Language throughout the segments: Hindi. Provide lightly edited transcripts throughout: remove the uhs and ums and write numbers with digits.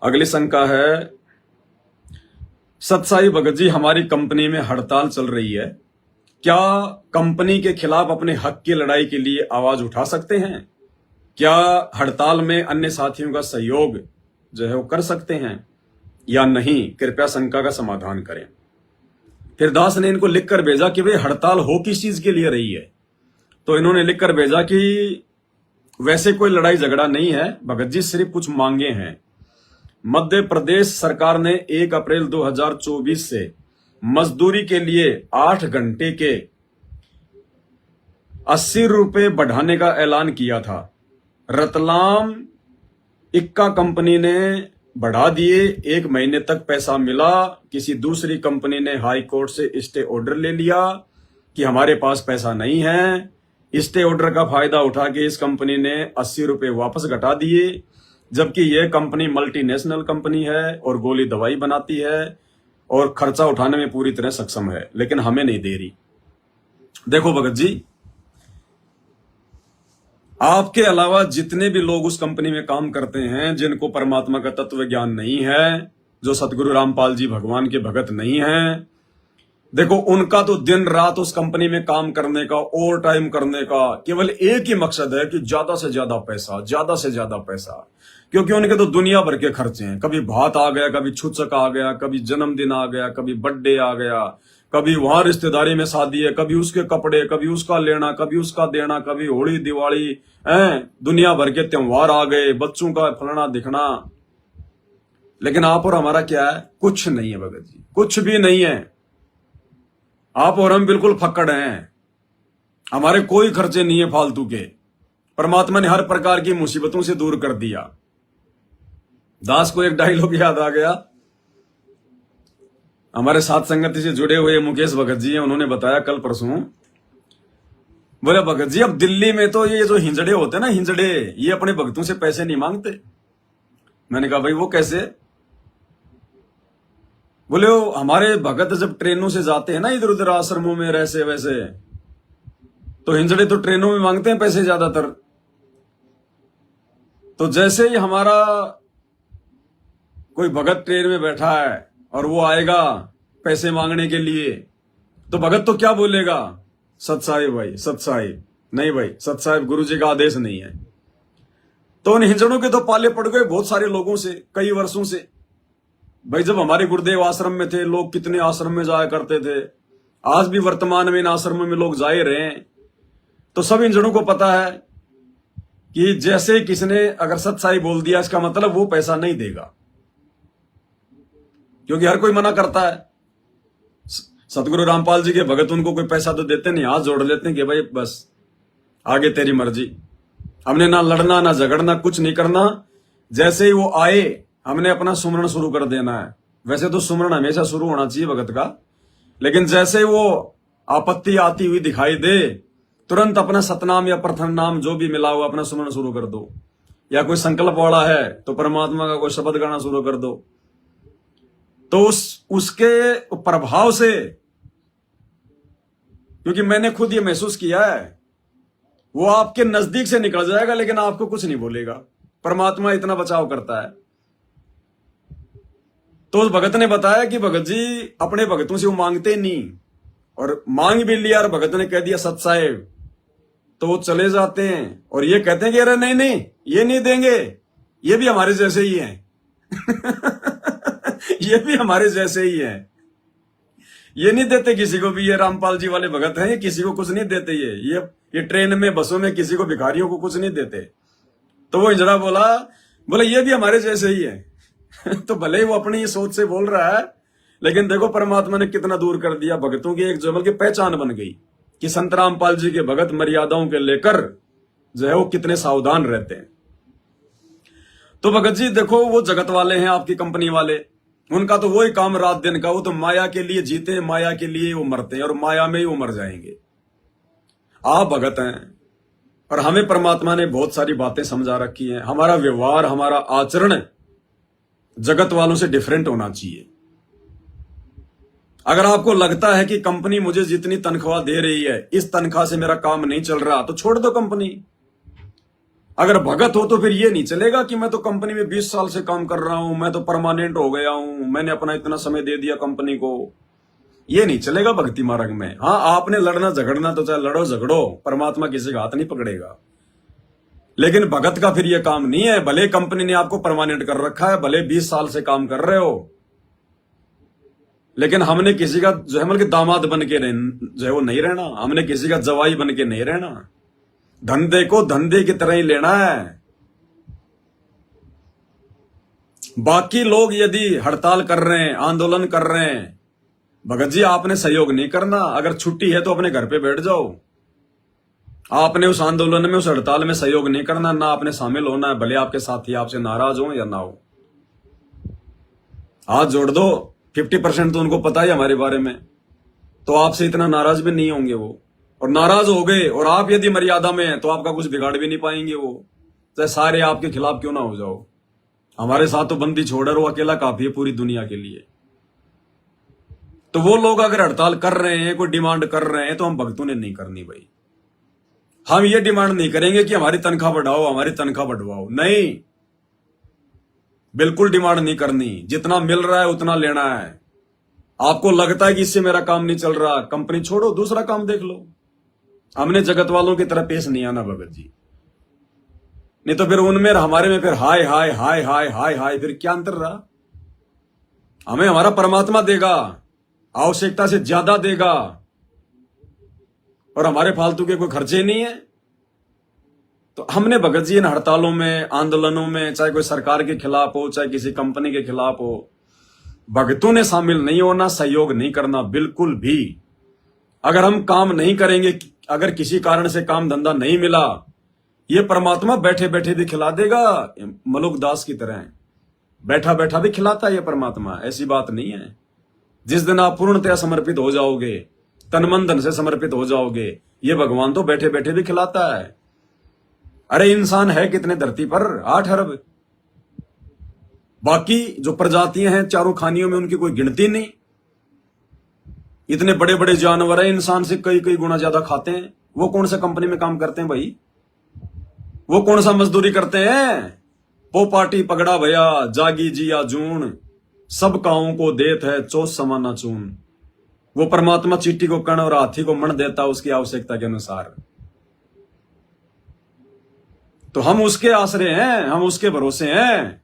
अगली शंका है, सतसाई भगत जी, हमारी कंपनी में हड़ताल चल रही है, क्या कंपनी के खिलाफ अपने हक की लड़ाई के लिए आवाज उठा सकते हैं? क्या हड़ताल में अन्य साथियों का सहयोग जो है वो कर सकते हैं या नहीं? कृपया शंका का समाधान करें। फिर दास ने इनको लिखकर भेजा कि भाई हड़ताल हो किस चीज के लिए रही है। तो इन्होंने लिखकर भेजा कि वैसे कोई लड़ाई झगड़ा नहीं है भगत जी, सिर्फ कुछ मांगे हैं। मध्य प्रदेश सरकार ने 1 अप्रैल 2024 से मजदूरी के लिए 8 घंटे के 80 रुपए बढ़ाने का ऐलान किया था। रतलाम इक्का कंपनी ने बढ़ा दिए, 1 महीने तक पैसा मिला। किसी दूसरी कंपनी ने हाई कोर्ट से स्टे ऑर्डर ले लिया कि हमारे पास पैसा नहीं है। स्टे ऑर्डर का फायदा उठा के इस कंपनी ने 80 रुपए वापस घटा दिए, जबकि यह कंपनी मल्टीनेशनल कंपनी है और गोली दवाई बनाती है और खर्चा उठाने में पूरी तरह सक्षम है, लेकिन हमें नहीं दे रही। देखो भगत जी, आपके अलावा जितने भी लोग उस कंपनी में काम करते हैं, जिनको परमात्मा का तत्व ज्ञान नहीं है, जो सतगुरु रामपाल जी भगवान के भगत नहीं हैं, देखो उनका तो दिन रात उस कंपनी में काम करने का, ओवर टाइम करने का केवल एक ही मकसद है कि ज्यादा से ज्यादा पैसा, ज्यादा से ज्यादा पैसा। क्योंकि उनके तो दुनिया भर के खर्चे हैं। कभी भात आ गया, कभी छुचक आ गया, कभी जन्मदिन आ गया, कभी बर्थडे आ गया, कभी वहां रिश्तेदारी में शादी है, कभी उसके कपड़े, कभी उसका लेना, कभी उसका देना, कभी होली दिवाली है, दुनिया भर के त्योहार आ गए, बच्चों का फलना दिखना। लेकिन आप और हमारा क्या है? कुछ नहीं है भगत जी, कुछ भी नहीं है। आप और हम बिल्कुल फक्कड़ हैं। हमारे कोई खर्चे नहीं है फालतू के। परमात्मा ने हर प्रकार की मुसीबतों से दूर कर दिया। दास को एक डायलॉग याद आ गया। हमारे साथ संगति से जुड़े हुए मुकेश भगत जी हैं, उन्होंने बताया कल परसों, बोले भगत जी अब दिल्ली में तो ये जो हिंजड़े होते हैं ना, हिंजड़े, ये अपने भक्तों से पैसे नहीं मांगते। मैंने कहा भाई वो कैसे? बोले वो हमारे भगत जब ट्रेनों से जाते हैं ना इधर उधर आश्रमों में ऐसे वैसे, तो हिंजड़े तो ट्रेनों में मांगते हैं पैसे ज्यादातर। तो जैसे ही हमारा कोई भगत ट्रेन में बैठा है और वो आएगा पैसे मांगने के लिए, तो भगत तो क्या बोलेगा? सतसाहिब भाई, सतसाहिब नहीं भाई, सतसाहिब गुरु जी का आदेश नहीं है। तो उन हिंजड़ों के तो पाले पड़ गए बहुत सारे लोगों से, कई वर्षों से। भाई जब हमारे गुरुदेव आश्रम में थे, लोग कितने आश्रम में जाया करते थे। आज भी वर्तमान में इन आश्रमों में लोग जा ही रहे हैं। तो सब हिंजड़ों को पता है कि जैसे किसने अगर सतसाई बोल दिया, इसका मतलब वो पैसा नहीं देगा, क्योंकि हर कोई मना करता है। सतगुरु रामपाल जी के भगत उनको कोई पैसा तो देते नहीं, हाथ जोड़ लेते हैं कि भाई बस आगे तेरी मर्जी, हमने ना लड़ना ना झगड़ना, कुछ नहीं करना। जैसे ही वो आए हमने अपना सुमरण शुरू कर देना है। वैसे तो सुमरण हमेशा शुरू होना चाहिए भगत का, लेकिन जैसे वो आपत्ति आती हुई दिखाई दे, तुरंत अपना सतनाम या प्रथम नाम जो भी मिला हुआ अपना सुमरण शुरू कर दो, या कोई संकल्प वाला है तो परमात्मा का कोई शब्द गाना शुरू कर दो। तो उसके प्रभाव से, क्योंकि मैंने खुद ये महसूस किया है, वो आपके नजदीक से निकल जाएगा लेकिन आपको कुछ नहीं बोलेगा। परमात्मा इतना बचाव करता है। तो उस भगत ने बताया कि भगत जी अपने भगतों से वो मांगते नहीं, और मांग भी लिया और भगत ने कह दिया सतसाहिब, तो वो चले जाते हैं और ये कहते हैं कि अरे नहीं नहीं ये नहीं देंगे, ये भी हमारे जैसे ही हैं। ये भी हमारे जैसे ही हैं, ये नहीं देते किसी को भी। ये रामपाल जी वाले भगत हैं, ये किसी को कुछ नहीं देते। ये ट्रेन में बसों में किसी को भिखारियों को कुछ नहीं देते। तो वो हिजड़ा बोला ये भी हमारे जैसे ही है। तो भले ही वो अपनी सोच से बोल रहा है, लेकिन देखो परमात्मा ने कितना दूर कर दिया। भगतों की एक जबल की पहचान बन गई कि संत रामपाल जी के भगत मर्यादाओं के लेकर जो है वो कितने सावधान रहते हैं। तो भगत जी देखो, वो जगत वाले हैं आपकी कंपनी वाले, उनका तो वही काम रात दिन का। वो तो माया के लिए जीते हैं, माया के लिए वो मरते हैं और माया में ही वो मर जाएंगे। आप भगत हैं और हमें परमात्मा ने बहुत सारी बातें समझा रखी हैं। हमारा व्यवहार, हमारा आचरण जगत वालों से डिफरेंट होना चाहिए। अगर आपको लगता है कि कंपनी मुझे जितनी तनख्वाह दे रही है, इस तनख्वाह से मेरा काम नहीं चल रहा, तो छोड़ दो कंपनी। अगर भगत हो तो फिर ये नहीं चलेगा कि मैं तो कंपनी में 20 साल से काम कर रहा हूं, मैं तो परमानेंट हो गया हूं, मैंने अपना इतना समय दे दिया कंपनी को। ये नहीं चलेगा भक्ति मार्ग में। हाँ, आपने लड़ना झगड़ना तो चाहे लड़ो झगड़ो, परमात्मा किसी का हाथ नहीं पकड़ेगा। लेकिन भगत का फिर ये काम नहीं है। भले कंपनी ने आपको परमानेंट कर रखा है, भले 20 साल से काम कर रहे हो, लेकिन हमने किसी का जो है मतलब दामाद बन के जो है वो नहीं रहना, हमने किसी का जवाई बन के नहीं रहना। धंधे को धंधे की तरह ही लेना है। बाकी लोग यदि हड़ताल कर रहे हैं, आंदोलन कर रहे हैं, भगत जी आपने सहयोग नहीं करना। अगर छुट्टी है तो अपने घर पे बैठ जाओ। आपने उस आंदोलन में, उस हड़ताल में सहयोग नहीं करना, ना आपने शामिल होना है, भले आपके साथी आपसे नाराज हो या ना हो। हाथ जोड़ दो, 50% तो उनको पता है हमारे बारे में, तो आपसे इतना नाराज भी नहीं होंगे वो। और नाराज हो गए और आप यदि मर्यादा में हैं तो आपका कुछ बिगाड़ भी नहीं पाएंगे वो, चाहे सारे आपके खिलाफ क्यों ना हो जाओ। हमारे साथ तो बंदी छोड़, वो अकेला काफी है पूरी दुनिया के लिए। तो वो लोग अगर हड़ताल कर रहे हैं, कोई डिमांड कर रहे हैं, तो हम भक्तों ने नहीं करनी भाई। हम ये डिमांड नहीं करेंगे कि हमारी तनख्वाह बढ़ाओ, हमारी तनख्वाह बढ़वाओ, नहीं, बिल्कुल डिमांड नहीं करनी। जितना मिल रहा है उतना लेना है। आपको लगता है कि इससे मेरा काम नहीं चल रहा, कंपनी छोड़ो, दूसरा काम देख लो। हमने जगत वालों की तरह पेश नहीं आना भगत जी, नहीं तो फिर उनमें हमारे में फिर हाय हाय हाय हाय हाय हाय, फिर क्या अंतर रहा। हमें हमारा परमात्मा देगा, आवश्यकता से ज्यादा देगा, और हमारे फालतू के कोई खर्चे नहीं है। तो हमने भगत जी इन हड़तालों में, आंदोलनों में, चाहे कोई सरकार के खिलाफ हो, चाहे किसी कंपनी के खिलाफ हो, भगतों ने शामिल नहीं होना, सहयोग नहीं करना बिल्कुल भी। अगर हम काम नहीं करेंगे, अगर किसी कारण से काम धंधा नहीं मिला, ये परमात्मा बैठे बैठे भी खिला देगा, मलुक दास की तरह बैठा बैठा भी खिलाता है ये परमात्मा, ऐसी बात नहीं है। जिस दिन आप पूर्णतया समर्पित हो जाओगे, तन मन धन से समर्पित हो जाओगे, ये भगवान तो बैठे बैठे भी खिलाता है। अरे इंसान है कितने धरती पर? 8 अरब। बाकी जो प्रजातियां हैं चारों खानियों में, उनकी कोई गिनती नहीं। इतने बड़े बड़े जानवर हैं, इंसान से कई कई गुना ज्यादा खाते हैं। वो कौन सा कंपनी में काम करते हैं भाई? वो कौन सा मजदूरी करते हैं? पो पार्टी पगड़ा भया, जागी जिया जून, सब काओं को देत है चोस समाना चून। वो परमात्मा चींटी को कण और हाथी को मण देता उसकी आवश्यकता के अनुसार। तो हम उसके आश्रय हैं, हम उसके भरोसे हैं।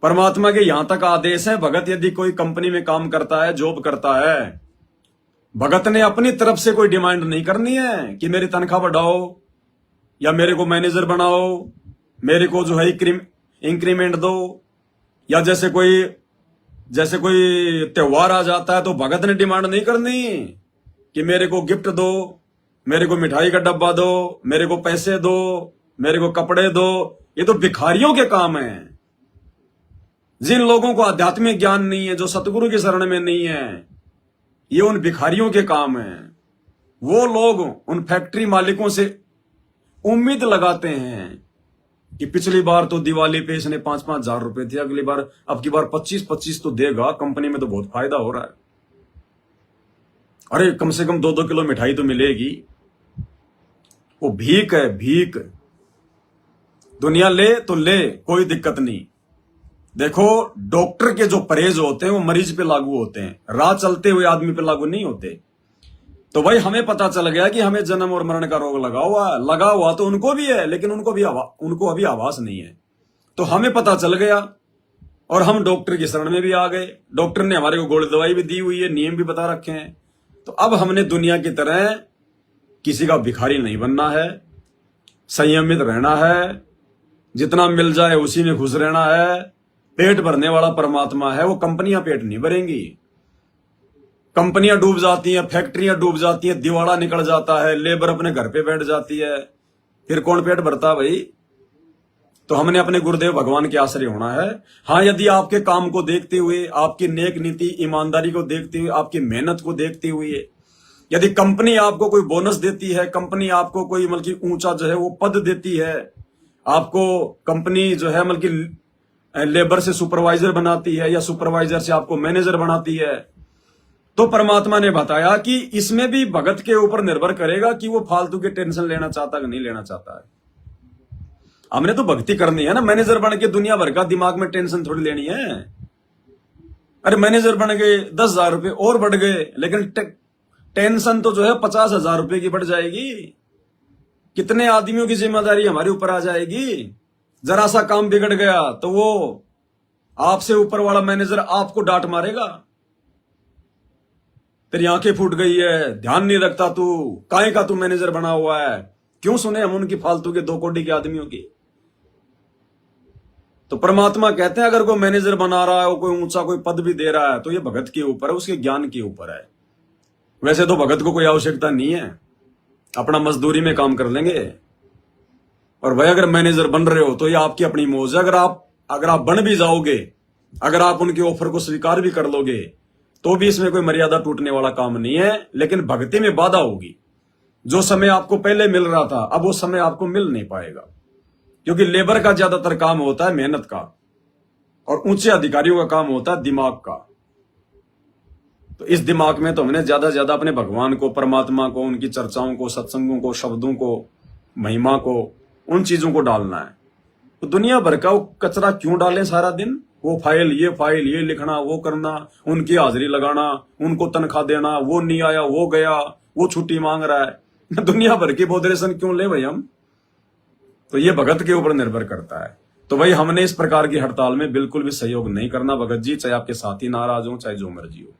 परमात्मा के यहां तक आदेश है, भगत यदि कोई कंपनी में काम करता है, जॉब करता है, भगत ने अपनी तरफ से कोई डिमांड नहीं करनी है कि मेरी तनख्वाह बढ़ाओ या मेरे को मैनेजर बनाओ, मेरे को जो है इंक्रीमेंट दो, या जैसे कोई त्योहार आ जाता है तो भगत ने डिमांड नहीं करनी कि मेरे को गिफ्ट दो, मेरे को मिठाई का डब्बा दो, मेरे को पैसे दो, मेरे को कपड़े दो। ये तो भिखारियों के काम है। जिन लोगों को आध्यात्मिक ज्ञान नहीं है, जो सतगुरु की शरण में नहीं है, ये उन भिखारियों के काम है। वो लोग उन फैक्ट्री मालिकों से उम्मीद लगाते हैं कि पिछली बार तो दिवाली पे इसने 5-5 हजार रुपए थे, अगली बार, अब की बार 25-25 तो देगा, कंपनी में तो बहुत फायदा हो रहा है। अरे कम से कम 2-2 किलो मिठाई तो मिलेगी। वो भीख है, भीख। दुनिया ले तो ले, कोई दिक्कत नहीं। देखो, डॉक्टर के जो परहेज होते हैं वो मरीज पे लागू होते हैं, राह चलते हुए आदमी पे लागू नहीं होते। तो भाई हमें पता चल गया कि हमें जन्म और मरण का रोग लगा हुआ तो उनको भी है, लेकिन उनको अभी आभास नहीं है। तो हमें पता चल गया और हम डॉक्टर की शरण में भी आ गए। डॉक्टर ने हमारे को गोली दवाई भी दी हुई है, नियम भी बता रखे हैं। तो अब हमने दुनिया की तरह किसी का भिखारी नहीं बनना है, संयमित रहना है, जितना मिल जाए उसी में खुश रहना है। पेट भरने वाला परमात्मा है, वो कंपनियां पेट नहीं भरेंगी। कंपनियां डूब जाती हैं, फैक्ट्रियां डूब जाती हैं, दिवाला निकल जाता है, लेबर अपने घर पे बैठ जाती है, फिर कौन पेट भरता भाई? तो हमने अपने गुरुदेव भगवान के आश्रय होना है। हाँ, यदि आपके काम को देखते हुए, आपकी नेक नीति ईमानदारी को देखते हुए, आपकी मेहनत को देखते हुए, यदि कंपनी आपको कोई बोनस देती है, कंपनी आपको कोई मतलब ऊंचा जो है वो पद देती है, आपको कंपनी जो है मतलब लेबर से सुपरवाइजर बनाती है या सुपरवाइजर से आपको मैनेजर बनाती है, तो परमात्मा ने बताया कि इसमें भी भगत के ऊपर निर्भर करेगा कि वो फालतू के टेंशन लेना चाहता कि नहीं लेना चाहता है। हमने तो भक्ति करनी है ना। मैनेजर बन के दुनिया भर का दिमाग में टेंशन थोड़ी लेनी है। अरे मैनेजर बन गए, 10,000 रुपए और बढ़ गए, लेकिन टेंशन तो जो है 50,000 रुपए की बढ़ जाएगी। कितने आदमियों की जिम्मेदारी हमारे ऊपर आ जाएगी। जरा सा काम बिगड़ गया तो वो आपसे ऊपर वाला मैनेजर आपको डांट मारेगा, तेरी आंखें फूट गई है, ध्यान नहीं रखता तू, काहे का तू मैनेजर बना हुआ है। क्यों सुने हम उनकी फालतू के 2 कोटी के आदमियों की। तो परमात्मा कहते हैं अगर कोई मैनेजर बना रहा है, कोई ऊंचा कोई पद भी दे रहा है, तो ये भगत के ऊपर है, उसके ज्ञान के ऊपर है। वैसे तो भगत को कोई आवश्यकता नहीं है, अपना मजदूरी में काम कर लेंगे। और भाई अगर मैनेजर बन रहे हो तो ये आपकी अपनी मौज है। अगर आप बन भी जाओगे, अगर आप उनके ऑफर को स्वीकार भी कर लोगे, तो भी इसमें कोई मर्यादा टूटने वाला काम नहीं है। लेकिन भक्ति में बाधा होगी। जो समय आपको पहले मिल रहा था, अब वो समय आपको मिल नहीं पाएगा, क्योंकि लेबर का ज्यादातर काम होता है मेहनत का, और ऊंचे अधिकारियों का काम होता है दिमाग का। तो इस दिमाग में तो हमने ज्यादा से ज्यादा अपने भगवान को, परमात्मा को, उनकी चर्चाओं को, सत्संगों को, शब्दों को, महिमा को, उन चीजों को डालना है। तो दुनिया भर का वो कचरा क्यों डालें सारा दिन। वो फाइल ये लिखना, वो करना, उनकी हाजिरी लगाना, उनको तनख्वाह देना, वो नहीं आया, वो गया, वो छुट्टी मांग रहा है। दुनिया भर की बॉदरेशन क्यों ले भाई हम। तो ये भगत के ऊपर निर्भर करता है। तो भाई हमने इस प्रकार की हड़ताल में बिल्कुल भी सहयोग नहीं करना भगत जी, चाहे आपके साथी नाराज हो, चाहे जो मर्जी हो।